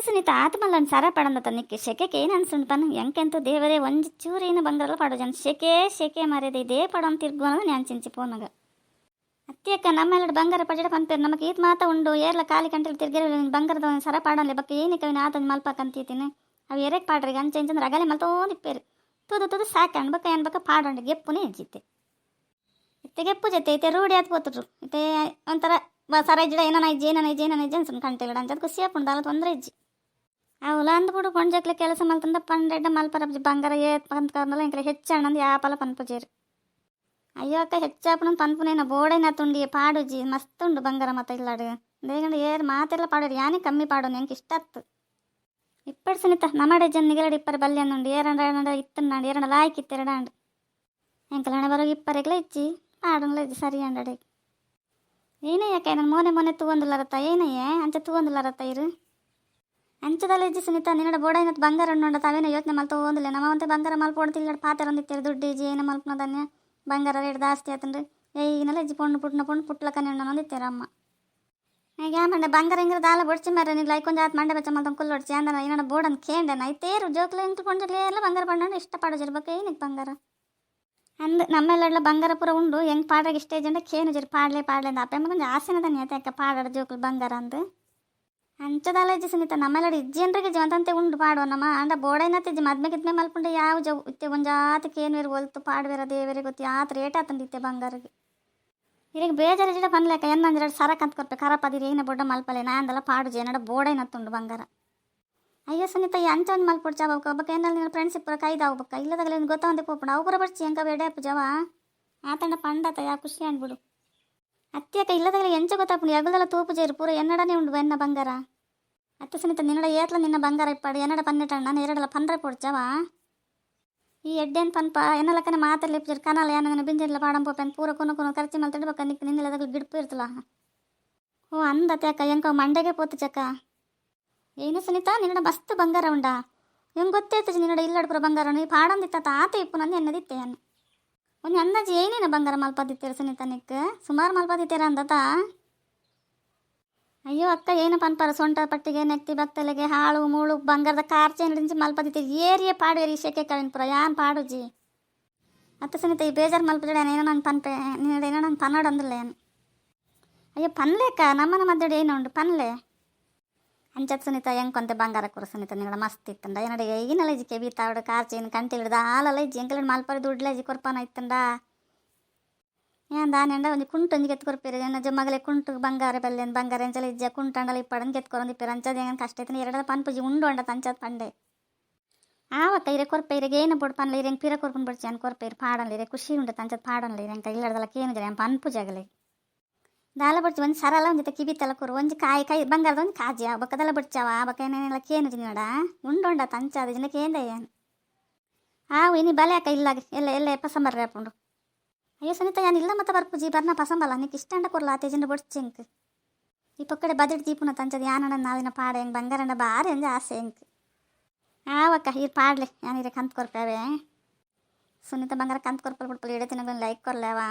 ಸುನೀತ ಆತ ಮಲ್ಲ ಸರ ಪಡಂದತ ನಿಕ್ಕೆ ಶೆಕೆಗೆ ಏನು ಅನ್ಸುಂಡು ಪನ್ ಎಂಕೆಂತೂ ದೇವರೇ ಒಂಜಿ ಚೂರೇನು ಬಂಗಾರಲ್ಲ ಪಾಡು ಜನ ಶೆಕೆ ಮರ್ಯಾದೆ ಇದೇ ಪಡೋ ತಿರ್ಗು ಅನ್ನೋದು ನಾನು ಚಿಂಚಿ ಪೋನಾಗ ಅತ್ತಿಯಕ್ಕ ನಮ್ಮೆಲ್ಲಡು ಬಂಗಾರ ಪಜಡ ಪಂಪೇರು ನಮಗೆ ಈತ್ ಮಾತ ಉಂಡು ಏರ್ಲ ಖಾಲಿ ಕಂಟಿಲ್ ತಿರ್ಗಿರ ಬಂಗಾರದ ಸರ ಪಾಡಲ್ಲ ಬಕ್ಕ ಏನಕ್ಕೆ ಅವನು ಆತಂದು ಮಲ್ಪಕ್ಕಂತೀತೀನಿ ಅವು ಎರೆಗೆ ಪಾಡ್ರಿಗೆ ಅಂಚಂದ್ರೆ ರಗಲೆ ಮಲ್ತೋಂದಿಪ್ಪೇರು ತುದು ಸಾಕ ಅನ್ಬಕ್ಕ ಏನ್ಬಕ್ಕ ಪಾಡಂಡು ಗೆಪ್ಪುನೇ ಹೆಜ್ಜಿತ್ತೆ ಇತ್ತೆ ಗೆಪ್ಪು ಜೊತೆ ಇತ್ತೆ ರೂಢಿ ಆತ್ ಹೋತರು ಇತ್ತೆ ಒಂಥರ ಸರ ಇಜ್ಜಡ ಏನನ ಅನ್ಸುನ್ ಕಂಟಿಲ್ಲ ಅಂಚದ್ ಖುಷಿ ಹಾಕೊಂಡು ದಾಲ ತೊಂದರೆ ಇಜ್ಜಿ ಅವಲ್ಲ ಅಂದ್ಬಿಡು ಪೊಂಜಕ್ಲೆ ಕೆಲಸ ಮಲ್ತಂದ ಪಂಡೆಡ್ಡ ಮಲ್ಪರ ಬಂಗಾರ ಏತ್ ಪಂತ್ಕರ್ನಲ್ಲ ಇಂಕಲೆ ಹೆಚ್ಚಣ್ಣಂದು ಯಾಪಲ ಪನ್ಪುಜೇರು ಅಯ್ಯೋ ಅಕ್ಕ ಹೆಚ್ಚಾಪನ ಪನ್ಪುನೇನ ಬೋಡೇನ ತುಂಡಿ ಪಾಡುಜಿ ಮಸ್ತ್ ಉಂಡು ಬಂಗಾರ ಮತ್ತೆ ಇಲ್ಲಾಡು ಬೇಗಂಡ ಏರ್ ಮಾತೆಲ್ಲ ಪಾಡೋರು ಯಾನೇ ಕಮ್ಮಿ ಪಾಡೋನು ಎಂಗೆ ಇಷ್ಟ ಆತ್ತು ಇಪ್ಪಡು ಸುನಿತ ನಮ್ಮಡೆ ಜನ್ನಿಗೆರಡು ಇಪ್ಪರು ಬಲ್ಯನುಂಡು ಏರಂಡ ಇತ್ತಂಡು ಏರಂಡ ಲಾಯ್ಕಿತ್ತು ಎರಡಾಂಡು ಎಂಕಲ ಹಣ ಬರೋಗಿ ಇಪ್ಪರೆಗ್ಲ ಇಚ್ಚಿ ಪಾಡಂಗ್ಲ ಇಜ್ಜಿ ಸರಿ ಅಂಡಡೆ ಏನಯ್ಯಕ್ಕ ನಾನು ಮೊನೆ ತೂವೊಂದುಲ್ಲರತ್ತ ಏನಯ್ಯ ಅಂಚೆ ತೂವೊಂದುಲ್ಲರತ್ತ ಇರು ಅಂಚದಲ್ಲ ಇಜ್ಜಿ ಸುನಿತ ನಿನ್ನಡ ಬೋಡೈನತ್ ಬಂಗಾರ ಉಂಡು ತಾವೇನೋ ಯೋಚನೆ ಮಲ್ತ ಹೋಗಂದಿಲ್ಲ ನಮ್ಮವಂತೆ ಬಂಗಾರ ಮಲ್ಪೊಡ್ದು ಇಲ್ಲಡ ಪಾತೆರ ಒಂದಿತ್ತೇರು ದುಡ್ಡು ಇಜ್ಜಿ ಏನೇ ಮಲ್ಪನದನ್ನೇ ಬಂಗಾರ ರೇಟ್ ಜಾಸ್ತಿ ಆತಂಡು ಈಗಿನೆಲ್ಲ ಇಜ್ಜಿ ಪೊಣ್ಣು ಪುಟ್ಲಕ್ಕನೆ ಉಂಡು ಅಂದಿತ್ತೇರ ಅಮ್ಮ ಈಗ ಮಂಡೆ ಬಂಗಾರ ಹಿಂಗ್ರ ದಾಲ ಬಡ್ಚಿ ಮರ ನೀವು ಲೈಕೊಂಜ ಆತ್ ಮಂಡೆ ಬಚ್ಚ ಮಲ್ತ ಕುಲ್ಲೊಡ್ಚಿ ಅಂದನ ಏನೋ ಬೋಡನ್ ಕೇಂಡನ ಐತೇರು ಜೋಕ್ಲೆ ಇಂಕ್ಲು ಪೊಂಜಕ್ಲೆ ಎಲ್ಲ ಬಂಗಾರ ಪಂಡ ಇಷ್ಟಪಡೋಜಿರ್ಬೇಕು ಏನಕ್ಕೆ ಬಂಗಾರ ಅಂದು ನಮ್ಮೆಲ್ಲ ಬಂಗಾರ ಪೂರ ಉಂಡು ಹೆಂಗೆ ಪಾಡ್ರಾಗ ಇಷ್ಟ ಜಂಡ ಕೇನು ಜರಿ ಪಾಡ್ಲೆ ಅಂದ ಅಪ್ಪ ಕೊಂಚ ಆಸೆನದನ್ನ ಯಾಕೆ ಪಾಡಾಡ ಜೋಕ್ಲು ಬಂಗಾರ ಅಂದು ಅಂಚದಲ್ಲ ಇಜ್ಜಿ ಸುನಿತ ನಮ್ಮೆಲ್ಲ ಇಜ್ಜಿಯನ್ರಿಗೆ ಜೀವಂತಂತೆ ಉಂಡು ಪಾಡುವ ನಮ್ಮ ಅಂಡ ಬೋಡೈನತ್ತ ಇಜ್ಜಿ ಮದ್ಮೆಗಿದ್ಮೆ ಮಲ್ಪುಂಡೆ ಯಾವ ಜವ್ ಇತ್ತೆ ಒಂಜಾತ ಕೇನ್ವೇರು ಒಲ್ತು ಪಾಡ್ವೇರ ದೇವರೇ ಗೊತ್ತಿ ಆತ ರೇಟ್ ಆತಂದಿತ್ತೆ ಬಂಗಾರಿಗೆ ಇರಿಗೆ ಬೇಜಾರು ಜಿಡ ಪನ್ಲೇಕ ಎನ್ನಂದ್ರೆ ಸರ ಕಂತ ಕೊರ್ಪೆ ಖರಾಪದಿರಿ ಏನ ಬೊಡ್ಡ ಮಲ್ಪಲೆ ನಾಂದಲ್ಲ ಪಾಡು ಜೇನಡ ಬೋಡೈನತ್ತುಂಡು ಬಂಗಾರ ಅಯ್ಯೋ ಸುನಿತ ಈ ಅಂಚ ಒಂದು ಮಲ್ಪೊಡ್ಚ ಒಬ್ಬಕ್ಕೆ ಏನಲ್ಲಿ ನಿನ್ನ ಫ್ರೆಂಡ್ಸ್ ಇಪ್ಪರ ಕೈದಾವಕ್ಕ ಇಲ್ಲದಾಗಲೇ ಗೊತ್ತಾವಂತೆ ಪೋಪುಂಡು ಅವು ಕೂಡ ಬರ್ಚಿ ಹೆಂಗ ಬೇಡಪ್ಪ ಜವ ಆತಂಡ ಪಂಡತ ಯಾ ಖುಷಿ ಅನ್ಬಿಡು ಅತ್ತೆಯಕ್ಕ ಇಲ್ಲದಾಗಲೇ ಎಂಚ ಗೊತ್ತಾಪುಂಡು ಎಗಲ್ದೆಲ್ಲ ತೂಪು ಜೇರು ಪೂರ ಎನ್ನಡನೇ ಉಂಡು ಎನ್ನ ಬಂಗಾರ ಅತ್ತೆ ಸುನಿತ ನಿನ್ನಡ ಏತ್ಲ ನಿನ್ನ ಬಂಗಾರ ಇಪ್ಪಾಡು ಎನ್ನಡ ಪನ್ನೆಟಣ್ಣ ನಾನು ಎರಡಲ್ಲ ಪಂದ್ರೆ ಪೊಡ್ಚವ ಈ ಎಡ್ಡೆನ್ ಪನ್ಪ ಎನ್ನಲಕ್ಕನೆ ಮಾತಲ್ಲಿ ಇಪ್ಪಿರು ಕನಲ ಏನಂಗನೆ ಬಿಂಜೆಲ್ಲ ಪಾಡಂ ಪೋಪೆನ್ ಪೂರ ಕೊನು ಖರ್ಚು ಮಲ್ತಂಡು ಬಕ್ಕ ನಿಕ್ಕ ನಿನ್ನೆಲ್ಲದಾಗಲು ಗಿಡ್ಪು ಇರ್ತಲ್ಲ ಓ ಅಂದತ್ತೆ ಅಕ್ಕ ಹೆಂಗ ಮಂಡೆಗೆ ಪೋತು ಚಕ್ಕ ಏನು ಸುನಿತಾ ನಿನ್ನಡ ಮಸ್ತ್ ಬಂಗಾರ ಉಂಡಾ ಹೆಂಗೆ ಗೊತ್ತಾಯ್ತು ನಿನ್ನಡ ಇಲ್ಲಡ್ಪುರ ಬಂಗಾರ ನೀ ಪಾಡಂದಿತ್ತ ಆತ ಇಪ್ಪು ನಂದು ಎನ್ನದಿತ್ತೆ ಅನ್ನು ಒಂದು ಅಂದಾಜು ಏನೇನು ಬಂಗಾರ ಮಲ್ಪದಿತ್ತೀರ ಸುನಿತಾ ನಿಕ್ಕ ಸುಮಾರು ಮಲ್ಪದಿತ್ತೀರ ಅಂದತ ಅಯ್ಯೋ ಅಕ್ಕ ಏನು ಪನ್ಪಾರ ಸೊಂಟ ಪಟ್ಟಿಗೆ ನೆಕ್ತಿ ಬಕ್ತಲೆಗೆ ಹಾಳು ಮೂಳು ಬಂಗಾರದ ಕಾರ್ಚೆ ನಡಿಂಚಿ ಮಲ್ಪದಿತ್ತೀರಿ ಏರಿಯೇ ಪಾಡುವೇರಿ ಶೆಕೆ ಕವಿನ್ಪುರ ಯಾನ್ ಪಾಡುಜಿ ಅತ್ತ ಸುನಿತ ಈ ಬೇಜಾರು ಮಲ್ಪಜಡ ಏನೋ ನಂಗೆ ಪನ್ಪೆ ನೀನೇನೋ ನಂಗೆ ಪನ್ನೋಡು ಅಂದಿಲ್ಲ ಏನು ಅಯ್ಯೋ ಪನ್ಲೇಕ ನಮ್ಮನ ಮದ್ದಡೆ ಏನು ಉಂಡು ಪನ್ಲೆ ಅಂಚತ್ ಸುನಿತ ಹೆಂಗೆ ಕೊಂತೆ ಬಂಗಾರ ಕೂರ ಸುನಿತ ನಿನ್ನಡ ಮಸ್ತ್ ಇತ್ತಂಡ ಏನಡೆ ಈಗಿನಲ್ಲ ಇಜ್ಜಿ ಕೆಬೀತಾವಡು ಕಾರ್ಚೇನು ಕಂಟಿ ಹಿಡ್ದ ಹಾಲಲ್ಲ ಇಜ್ಜಿ ಎಂಕಲ್ ಮಲ್ಪರಿ ದುಡ್ಲೆ ಇಜ್ಜಿ ಕೊರ್ಪಾನ ಇತ್ತಂಡ ಏನ್ ದಾನೆಂಡ ಒಂದು ಕುಂಟು ಒಂಜಿ ಕೆತ್ಕೊರ್ಪೇರು ನನ್ನ ಮಗಲೇ ಕುಂಟು ಬಂಗಾರ ಬೆಲ್ಲೆನ್ ಬಂಗಾರ ಎಂಚಲ ಇಜ್ಜ ಕುಂಟಂಡಲ ಇಪ್ಪಡನ್ ಕೆತ್ಕೊರೊಂದಿಪ್ಪೇರು ಅಂಚದ ಹೆಂಗೆ ಕಷ್ಟ ಐತನ ಎರಡದ ಪನ್ಪುಜಿ ಉಂಡು ಅಂಡತ ಅಂಚದ ಪಂಡೆ ಆವಕ್ಕ ಇರೆ ಕೊರ್ಪೇರಿಗೆ ಏನು ಬೊಡ್ ಪನ್ಲ ಇರೆ ಪಿರ ಕೊರ್ಪನ್ ಬಡ್ಚಿ ಅನ್ ಕೊರ್ಪೇರು ಪಾಡನ್ಲ ಇರೆ ಖುಷಿ ಉಂಡತ ಅಂಚದ ಪಾಡನ್ಲ ಇರೆ ಅಂಕ ಇಲ್ಲಡದಲ್ಲ ಕೇನು ಜರ ಪನ್ಪುಜಾಗಲೆ ದಾಲ ಬಡ್ಚಿ ಒಂದು ಸರಲ ಒಂದಿತ್ತ ಕಿಬಿತ್ತಲ್ಲ ಕೊರು ಒಂಜಿ ಕಾಯಿ ಬಂಗಾರದ ಒಂದು ಕಾಜಿ ಆ ಬಕ್ಕದೆಲ್ಲ ಬಡ್ಚಾವ ಆ ಬಕ್ಕ ಏನೇನೆಲ್ಲ ಕೇನು ನೋಡ ಉಂಡೊಂಡತ ಅಂಚದ ಜನ ಕೇಂದ ಏನು ಆವು ಇನಿ ಬಲೆ ಅಕ್ಕ ಇಲ್ಲಾಗ ಎಲ್ಲ ಪಸಂಬರ್ರೆ ಹಾಕೊಂಡು ಅಯ್ಯೋ ಸುನಿತ ನಾನು ಇಲ್ಲ ಮತ್ತೆ ಬರ್ಪುಜಿ ಬರ್ನ ಪಸಂಬಲ್ಲ ನೀಕ್ ಇಷ್ಟಂಡ ಕೊರ್ಲ ಆತೆ ಜನ ಬಡ್ಚಿ ಎಂಕ್ ಈ ಪಕ್ಕಡೆ ಬದಿಡ್ ದೀಪುನ ತಂಚದ ಯಾನಡ ನಾದಿನ ಪಾಡ ಹೆಂಗೆ ಬಂಗಾರಂಡ ಬಾರಿ ಅಂಜ ಆಸೆ ಎಂಕ್ ಆವಕ್ಕ ಈ ಪಾಡ್ಲೆ ಯಾನಿರೆ ಕಂತು ಕೊರ್ಪೇವೆ ಸುನಿತ ಬಂಗಾರ ಕಂತು ಕೊರ್ಪಲ್ ಬಿಡ್ಪಲ್ ಇಡತಿನ ಲೈಕ್ ಕೊರ್ಲೇವಾ